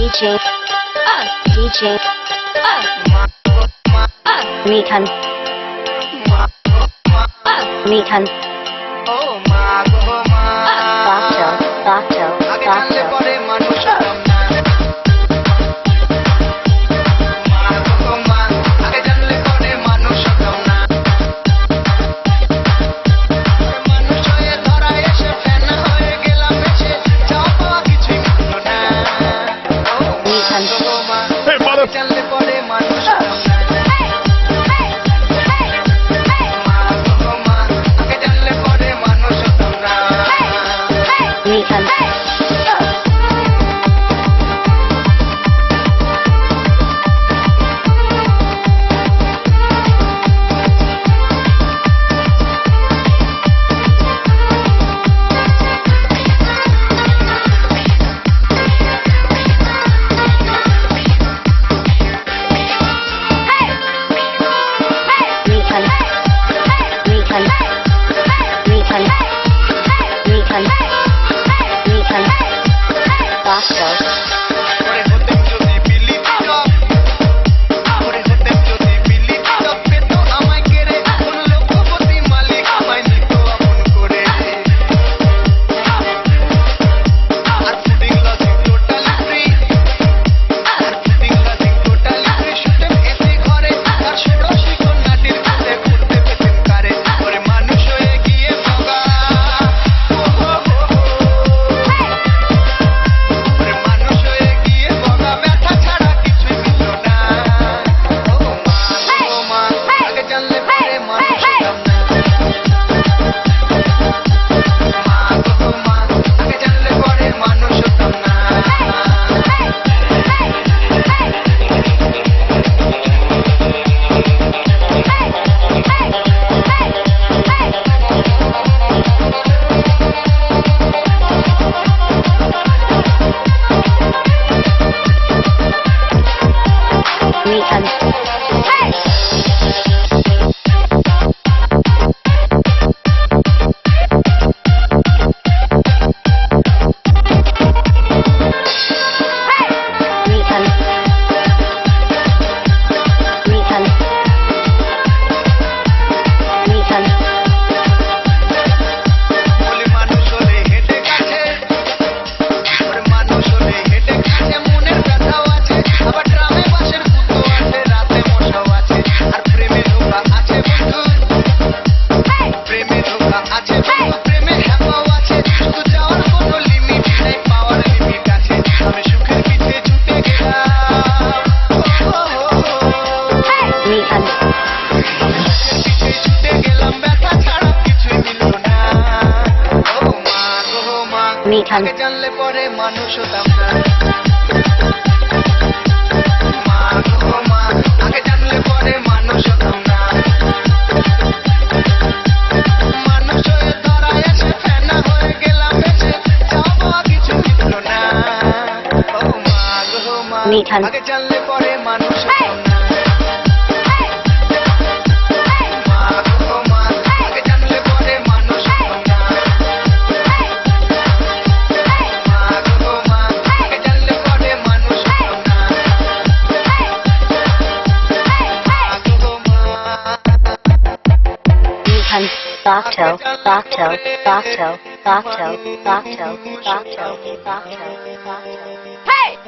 DJ DJ Mikan Mikan Doctor Mikan জানলে পরে মানুষ হতাম না মা গো মা আগে জানলে পরে মানুষ হতাম না মানুষ হয়ে ধরা এসে ফেনা হয়ে গেলাম বেঁচে যাবো কিছু মিটলো না ও মা গো মা আগে জানলে পরে মানুষ হতাম না Doctor. Hey!